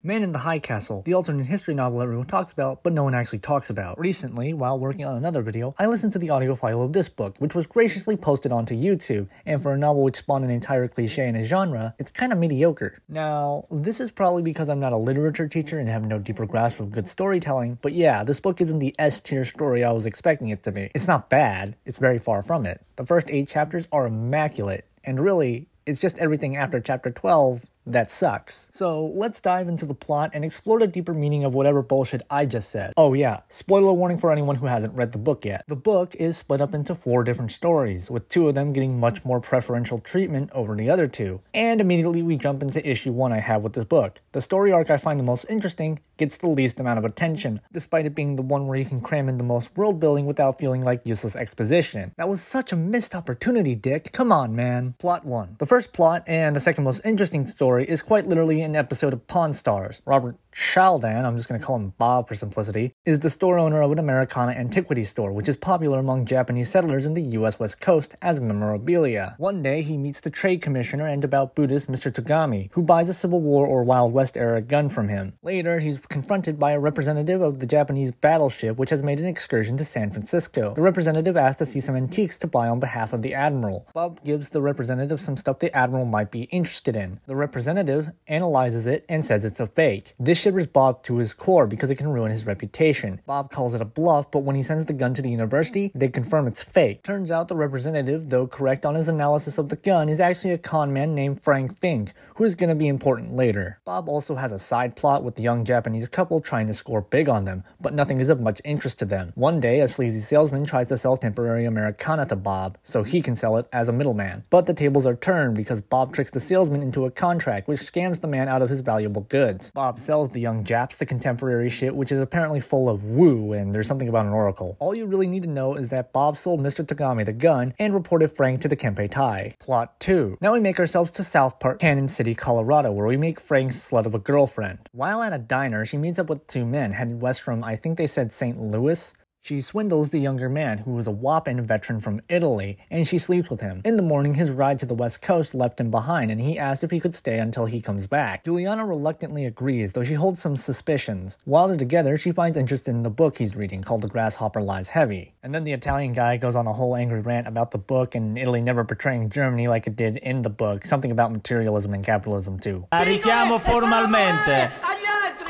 Man in the High Castle, the alternate history novel everyone talks about, but no one actually talks about. Recently, while working on another video, I listened to the audio file of this book, which was graciously posted onto YouTube, and for a novel which spawned an entire cliche in a genre, it's kinda mediocre. Now, this is probably because I'm not a literature teacher and have no deeper grasp of good storytelling, but yeah, this book isn't the S-tier story I was expecting it to be. It's not bad, it's very far from it. The first 8 chapters are immaculate, and really, it's just everything after chapter 12 that sucks. So let's dive into the plot and explore the deeper meaning of whatever bullshit I just said. Oh yeah, spoiler warning for anyone who hasn't read the book yet. The book is split up into 4 different stories, with 2 of them getting much more preferential treatment over the other 2. And immediately we jump into issue 1 I have with this book. The story arc I find the most interesting gets the least amount of attention, despite it being the one where you can cram in the most world building without feeling like useless exposition. That was such a missed opportunity, Dick. Come on, man. Plot 1. The first plot, and the second most interesting story, is quite literally an episode of Pawn Stars. Robert Chaldan, I'm just going to call him Bob for simplicity, is the store owner of an Americana antiquity store, which is popular among Japanese settlers in the US West Coast as memorabilia. One day, he meets the trade commissioner and devout Buddhist Mr. Togami, who buys a Civil War or Wild West era gun from him. Later, he's confronted by a representative of the Japanese battleship which has made an excursion to San Francisco. The representative asks to see some antiques to buy on behalf of the admiral. Bob gives the representative some stuff the admiral might be interested in. The representative analyzes it and says it's a fake. This shivers Bob to his core because it can ruin his reputation. Bob calls it a bluff, but when he sends the gun to the university, they confirm it's fake. Turns out the representative, though correct on his analysis of the gun, is actually a con man named Frank Fink, who is going to be important later. Bob also has a side plot with the young Japanese couple trying to score big on them, but nothing is of much interest to them. One day, a sleazy salesman tries to sell temporary Americana to Bob, so he can sell it as a middleman. But the tables are turned because Bob tricks the salesman into a contract, which scams the man out of his valuable goods. Bob sells the young Japs the contemporary shit, which is apparently full of woo, and there's something about an oracle. All you really need to know is that Bob sold Mr. Togami the gun and reported Frank to the Kempeitai. Plot 2. Now we make ourselves to South Park, Canyon City, Colorado, where we make Frank's slut of a girlfriend. While at a diner, she meets up with 2 men headed west from, I think they said St. Louis. She swindles the younger man, who was a whopping veteran from Italy, and she sleeps with him. In the morning, his ride to the West Coast left him behind, and he asked if he could stay until he comes back. Juliana reluctantly agrees, though she holds some suspicions. While they're together, she finds interest in the book he's reading, called The Grasshopper Lies Heavy. And then the Italian guy goes on a whole angry rant about the book and Italy never portraying Germany like it did in the book, something about materialism and capitalism too. La richiamo formalmente.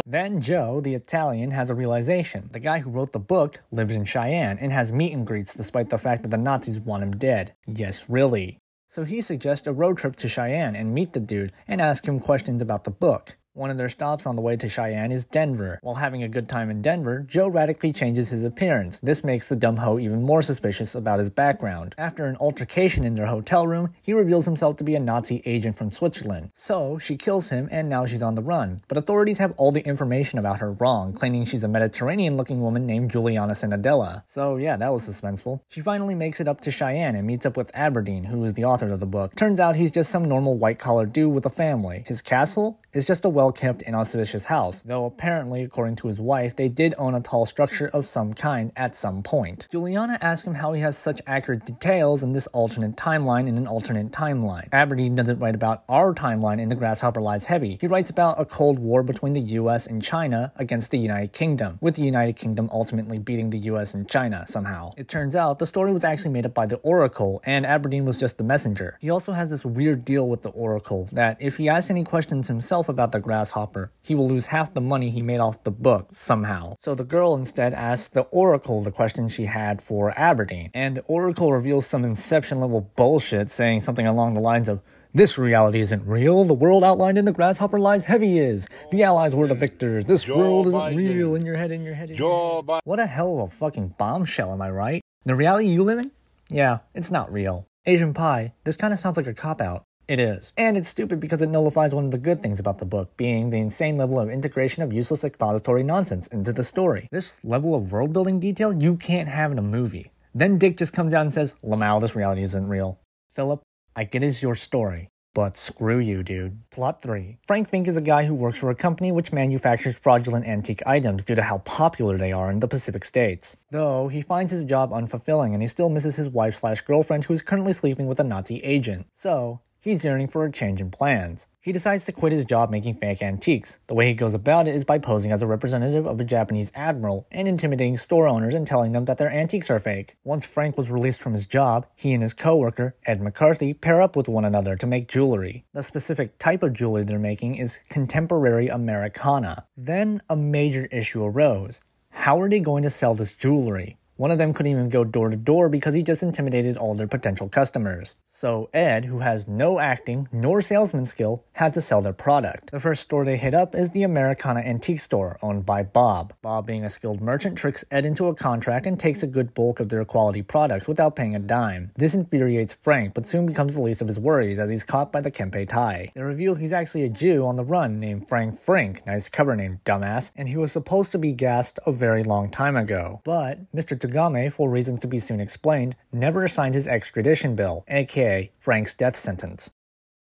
Then Joe, the Italian, has a realization. The guy who wrote the book lives in Cheyenne and has meet and greets despite the fact that the Nazis want him dead. Yes, really. So he suggests a road trip to Cheyenne and meet the dude and ask him questions about the book. One of their stops on the way to Cheyenne is Denver. While having a good time in Denver, Joe radically changes his appearance. This makes the dumb hoe even more suspicious about his background. After an altercation in their hotel room, he reveals himself to be a Nazi agent from Switzerland. So, she kills him and now she's on the run. But authorities have all the information about her wrong, claiming she's a Mediterranean-looking woman named Juliana Senadella. So yeah, that was suspenseful. She finally makes it up to Cheyenne and meets up with Aberdeen, who is the author of the book. Turns out he's just some normal white-collar dude with a family. His castle is just a well-kept, inauspicious house, though apparently, according to his wife, they did own a tall structure of some kind at some point. Juliana asks him how he has such accurate details in this alternate timeline in an alternate timeline. Aberdeen doesn't write about our timeline in The Grasshopper Lies Heavy. He writes about a Cold War between the US and China against the United Kingdom, with the United Kingdom ultimately beating the US and China somehow. It turns out the story was actually made up by the Oracle, and Aberdeen was just the messenger. He also has this weird deal with the Oracle, that if he asks any questions himself about the Grasshopper, he will lose half the money he made off the book, somehow. So the girl instead asks the Oracle the questions she had for Aberdeen, and the Oracle reveals some Inception-level bullshit, saying something along the lines of, "This reality isn't real. The world outlined in The Grasshopper Lies Heavy is. The Allies were the victors. This world isn't real." In your head, in your head, in your head. What a hell of a fucking bombshell, am I right? The reality you live in? Yeah, it's not real. Asian Pie, this kind of sounds like a cop-out. It is. And it's stupid because it nullifies one of the good things about the book, being the insane level of integration of useless expository nonsense into the story. This level of world-building detail you can't have in a movie. Then Dick just comes out and says, "Lamal, this reality isn't real." Philip, I get it's your story, but screw you, dude. Plot 3. Frank Fink is a guy who works for a company which manufactures fraudulent antique items due to how popular they are in the Pacific States. Though, he finds his job unfulfilling and he still misses his wife/girlfriend who is currently sleeping with a Nazi agent. So, he's yearning for a change in plans. He decides to quit his job making fake antiques. The way he goes about it is by posing as a representative of a Japanese admiral and intimidating store owners and telling them that their antiques are fake. Once Frank was released from his job, he and his co-worker, Ed McCarthy, pair up with one another to make jewelry. The specific type of jewelry they're making is contemporary Americana. Then a major issue arose. How are they going to sell this jewelry? One of them couldn't even go door to door because he just intimidated all their potential customers. So Ed, who has no acting nor salesman skill, had to sell their product. The first store they hit up is the Americana Antique Store, owned by Bob. Bob, being a skilled merchant, tricks Ed into a contract and takes a good bulk of their quality products without paying a dime. This infuriates Frank, but soon becomes the least of his worries as he's caught by the Kempe Tai. They reveal he's actually a Jew on the run named Frank Frink, nice cover name, dumbass, and he was supposed to be gassed a very long time ago. But Mr. Tagame, for reasons to be soon explained, never signed his extradition bill, aka Frank's death sentence.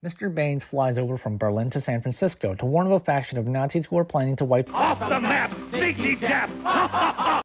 Mr. Baines flies over from Berlin to San Francisco to warn of a faction of Nazis who are planning to wipe off the map, sneaky Jap!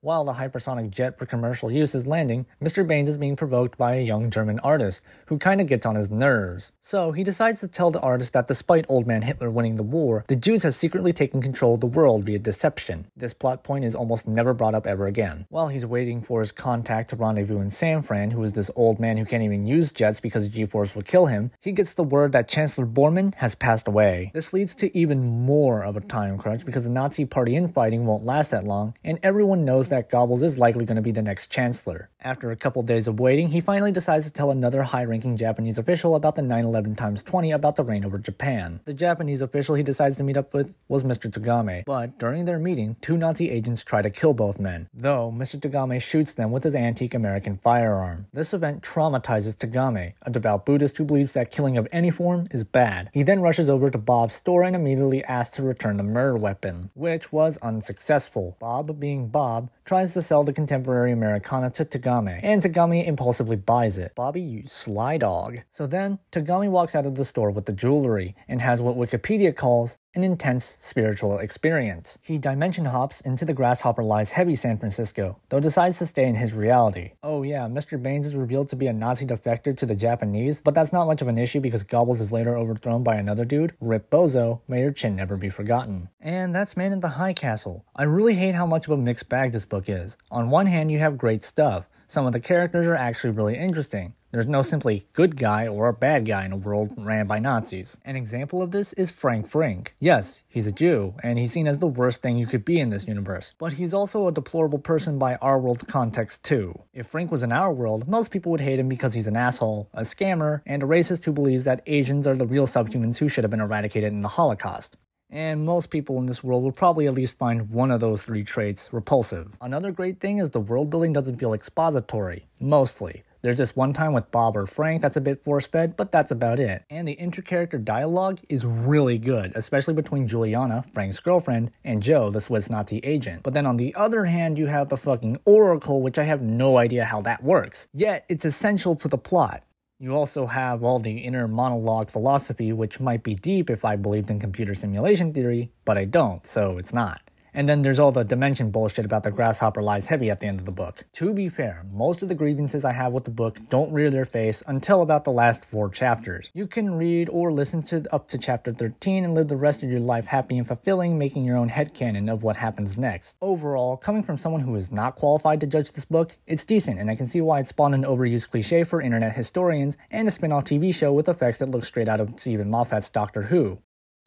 While the hypersonic jet for commercial use is landing, Mr. Baines is being provoked by a young German artist, who kinda gets on his nerves. So he decides to tell the artist that despite Old Man Hitler winning the war, the Jews have secretly taken control of the world via deception. This plot point is almost never brought up ever again. While he's waiting for his contact to rendezvous in San Fran, who is this old man who can't even use jets because G-Force will kill him, he gets the word that Chancellor Bormann has passed away. This leads to even more of a time crunch because the Nazi party infighting won't last that long, and everyone knows that Goebbels is likely going to be the next chancellor. After a couple days of waiting, he finally decides to tell another high-ranking Japanese official about the 9/11x20 about to reign over Japan. The Japanese official he decides to meet up with was Mr. Tagame, but during their meeting, two Nazi agents try to kill both men, though Mr. Tagame shoots them with his antique American firearm. This event traumatizes Tagame, a devout Buddhist who believes that killing of any form is bad. He then rushes over to Bob's store and immediately asks to return the murder weapon, which was unsuccessful. Bob, being Bob, tries to sell the contemporary Americana to Tagame, and Tagame impulsively buys it. Bobby, you sly dog. So then, Tagame walks out of the store with the jewelry, and has what Wikipedia calls an intense spiritual experience. He dimension hops into the Grasshopper Lies Heavy San Francisco, though decides to stay in his reality. Oh yeah, Mr. Baines is revealed to be a Nazi defector to the Japanese, but that's not much of an issue because Goebbels is later overthrown by another dude, Rip Bozo, may your chin never be forgotten. And that's Man in the High Castle. I really hate how much of a mixed bag this book is. On one hand, you have great stuff. Some of the characters are actually really interesting. There's no simply good guy or a bad guy in a world ran by Nazis. An example of this is Frank Frink. Yes, he's a Jew, and he's seen as the worst thing you could be in this universe. But he's also a deplorable person by our world context too. If Frank was in our world, most people would hate him because he's an asshole, a scammer, and a racist who believes that Asians are the real subhumans who should have been eradicated in the Holocaust. And most people in this world will probably at least find one of those three traits repulsive. Another great thing is the world building doesn't feel expository. Mostly. There's this one time with Bob or Frank that's a bit force-fed, but that's about it. And the inter-character dialogue is really good, especially between Juliana, Frank's girlfriend, and Joe, the Swiss Nazi agent. But then on the other hand, you have the fucking Oracle, which I have no idea how that works. Yet, it's essential to the plot. You also have all the inner monologue philosophy, which might be deep if I believed in computer simulation theory, but I don't, so it's not. And then there's all the dimension bullshit about the Grasshopper Lies Heavy at the end of the book. To be fair, most of the grievances I have with the book don't rear their face until about the last 4 chapters. You can read or listen to up to chapter 13 and live the rest of your life happy and fulfilling, making your own headcanon of what happens next. Overall, coming from someone who is not qualified to judge this book, it's decent, and I can see why it spawned an overused cliche for internet historians and a spin-off TV show with effects that look straight out of Stephen Moffat's Doctor Who.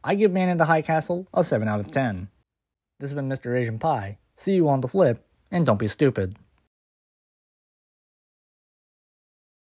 I give Man in the High Castle a 7 out of 10. This has been Mr. Asian Pie. See you on the flip, and don't be stupid.